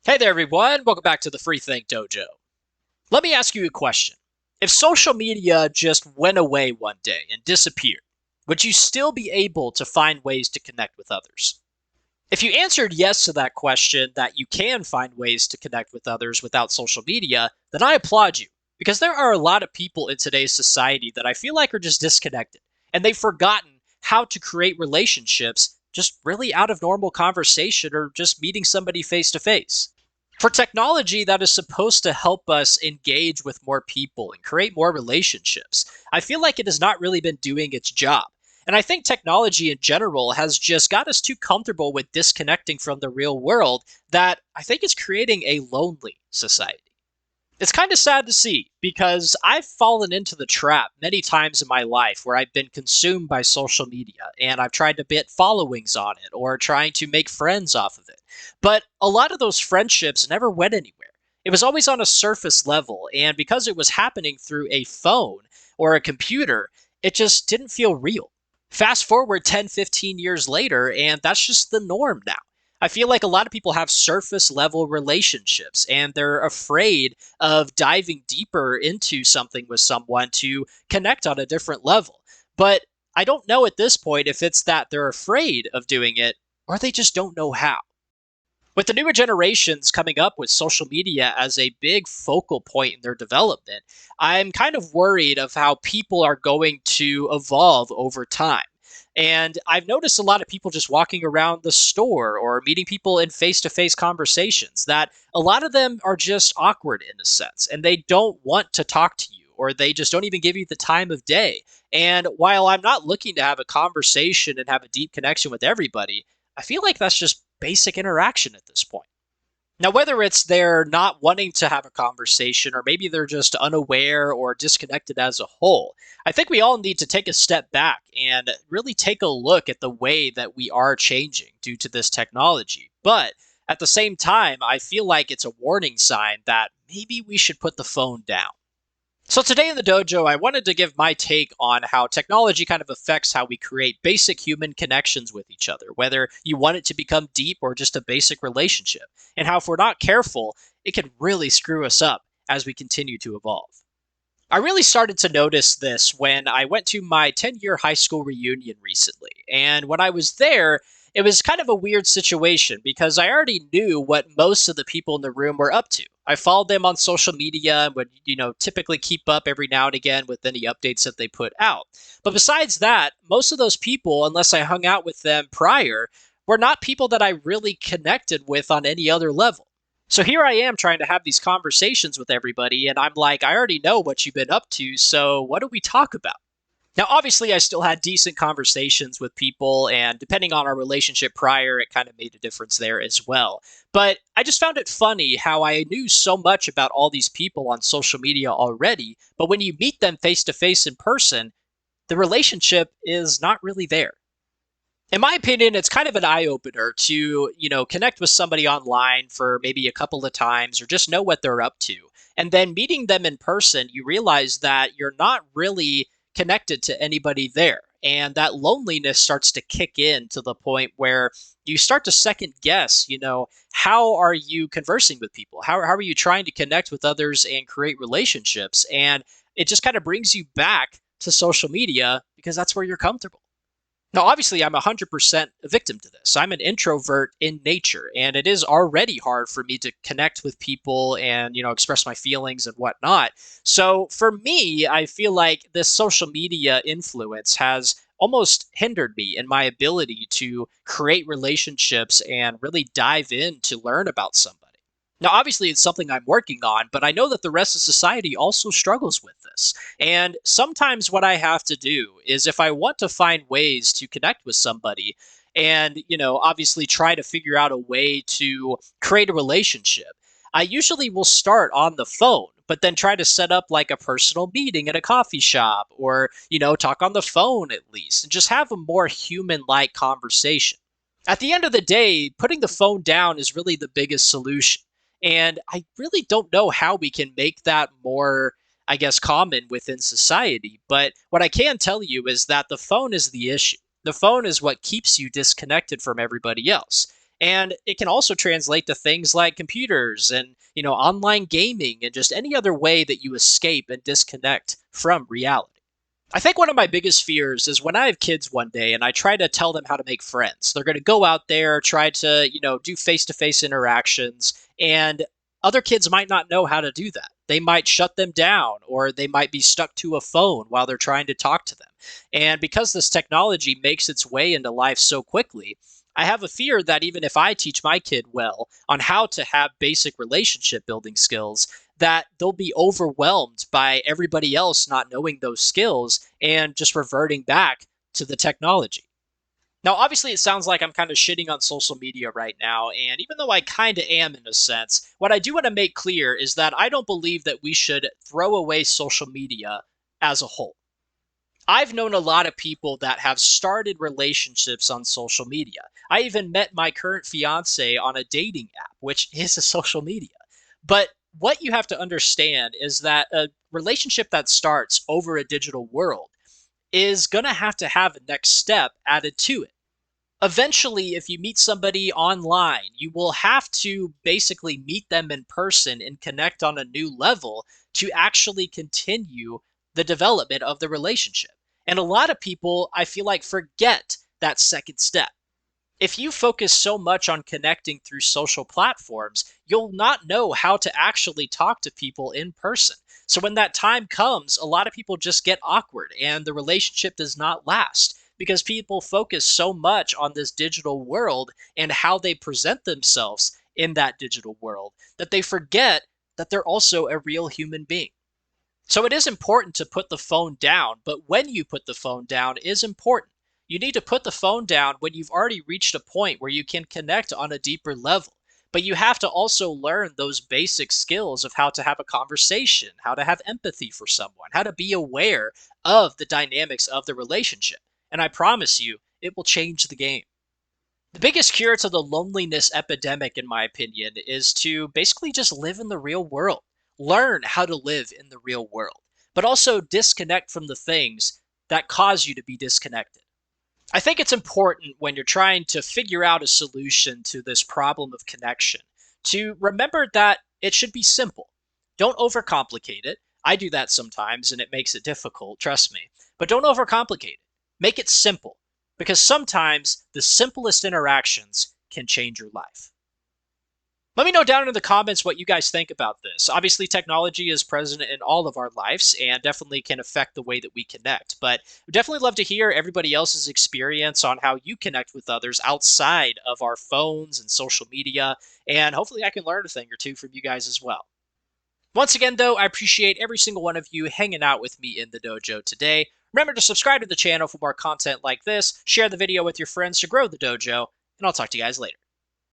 Hey there, everyone. Welcome back to the Free Think Dojo. Let me ask you a question. If social media just went away one day and disappeared, would you still be able to find ways to connect with others? If you answered yes to that question, that you can find ways to connect with others without social media, then I applaud you. Because there are a lot of people in today's society that I feel like are just disconnected, and they've forgotten how to create relationships just really out of normal conversation or just meeting somebody face to face. For technology that is supposed to help us engage with more people and create more relationships, I feel like it has not really been doing its job. And I think technology in general has just got us too comfortable with disconnecting from the real world that I think is creating a lonely society. It's kind of sad to see because I've fallen into the trap many times in my life where I've been consumed by social media and I've tried to get followings on it or trying to make friends off of it. But a lot of those friendships never went anywhere. It was always on a surface level, and because it was happening through a phone or a computer, it just didn't feel real. Fast forward 10, 15 years later, and that's just the norm now. I feel like a lot of people have surface level relationships and they're afraid of diving deeper into something with someone to connect on a different level. But I don't know at this point if it's that they're afraid of doing it or they just don't know how. With the newer generations coming up with social media as a big focal point in their development, I'm kind of worried of how people are going to evolve over time. And I've noticed a lot of people just walking around the store or meeting people in face to face conversations that a lot of them are just awkward in a sense and they don't want to talk to you or they just don't even give you the time of day. And while I'm not looking to have a conversation and have a deep connection with everybody, I feel like that's just basic interaction at this point. Now, whether it's they're not wanting to have a conversation or maybe they're just unaware or disconnected as a whole, I think we all need to take a step back and really take a look at the way that we are changing due to this technology. But at the same time, I feel like it's a warning sign that maybe we should put the phone down. So, today in the dojo, I wanted to give my take on how technology kind of affects how we create basic human connections with each other, whether you want it to become deep or just a basic relationship, and how if we're not careful, it can really screw us up as we continue to evolve. I really started to notice this when I went to my 10-year high school reunion recently. And when I was there, it was kind of a weird situation because I already knew what most of the people in the room were up to. I followed them on social media and would, typically keep up every now and again with any updates that they put out. But besides that, most of those people, unless I hung out with them prior, were not people that I really connected with on any other level. So here I am trying to have these conversations with everybody, and I'm like, I already know what you've been up to, so what do we talk about? Now, obviously, I still had decent conversations with people, and depending on our relationship prior, it kind of made a difference there as well. But I just found it funny how I knew so much about all these people on social media already, but when you meet them face to face in person, the relationship is not really there. In my opinion, it's kind of an eye opener to, connect with somebody online for maybe a couple of times or just know what they're up to. And then meeting them in person, you realize that you're not really connected to anybody there. And that loneliness starts to kick in to the point where you start to second guess, how are you conversing with people? How are you trying to connect with others and create relationships? And it just kind of brings you back to social media because that's where you're comfortable. Now, obviously, I'm 100% a victim to this. I'm an introvert in nature, and it is already hard for me to connect with people and, express my feelings and whatnot. So for me, I feel like this social media influence has almost hindered me in my ability to create relationships and really dive in to learn about somebody. Now, obviously, it's something I'm working on, but I know that the rest of society also struggles with this. And sometimes what I have to do is if I want to find ways to connect with somebody and, obviously try to figure out a way to create a relationship, I usually will start on the phone, but then try to set up like a personal meeting at a coffee shop or, talk on the phone at least and just have a more human like conversation. At the end of the day, putting the phone down is really the biggest solution. And I really don't know how we can make that more, I guess, common within society. But what I can tell you is that the phone is the issue. The phone is what keeps you disconnected from everybody else. And it can also translate to things like computers and, online gaming and just any other way that you escape and disconnect from reality. I think one of my biggest fears is when I have kids one day and I try to tell them how to make friends. They're going to go out there, try to, do face to face interactions, and other kids might not know how to do that. They might shut them down or they might be stuck to a phone while they're trying to talk to them. And because this technology makes its way into life so quickly, I have a fear that even if I teach my kid well on how to have basic relationship building skills, that they'll be overwhelmed by everybody else not knowing those skills and just reverting back to the technology. Now, obviously, it sounds like I'm kind of shitting on social media right now, and even though I kind of am in a sense, what I do want to make clear is that I don't believe that we should throw away social media as a whole. I've known a lot of people that have started relationships on social media. I even met my current fiance on a dating app, which is a social media. But what you have to understand is that a relationship that starts over a digital world is going to have a next step added to it. Eventually, if you meet somebody online, you will have to basically meet them in person and connect on a new level to actually continue the development of the relationship. And a lot of people, I feel like, forget that second step. If you focus so much on connecting through social platforms, you'll not know how to actually talk to people in person. So when that time comes, a lot of people just get awkward and the relationship does not last because people focus so much on this digital world and how they present themselves in that digital world that they forget that they're also a real human being. So it is important to put the phone down, but when you put the phone down is important. You need to put the phone down when you've already reached a point where you can connect on a deeper level. But you have to also learn those basic skills of how to have a conversation, how to have empathy for someone, how to be aware of the dynamics of the relationship. And I promise you, it will change the game. The biggest cure to the loneliness epidemic, in my opinion, is to basically just live in the real world. Learn how to live in the real world, but also disconnect from the things that cause you to be disconnected. I think it's important when you're trying to figure out a solution to this problem of connection to remember that it should be simple. Don't overcomplicate it. I do that sometimes and it makes it difficult, trust me. But don't overcomplicate it. Make it simple because sometimes the simplest interactions can change your life. Let me know down in the comments what you guys think about this. Obviously, technology is present in all of our lives and definitely can affect the way that we connect. But we'd definitely love to hear everybody else's experience on how you connect with others outside of our phones and social media. And hopefully, I can learn a thing or two from you guys as well. Once again, though, I appreciate every single one of you hanging out with me in the dojo today. Remember to subscribe to the channel for more content like this, share the video with your friends to grow the dojo, and I'll talk to you guys later.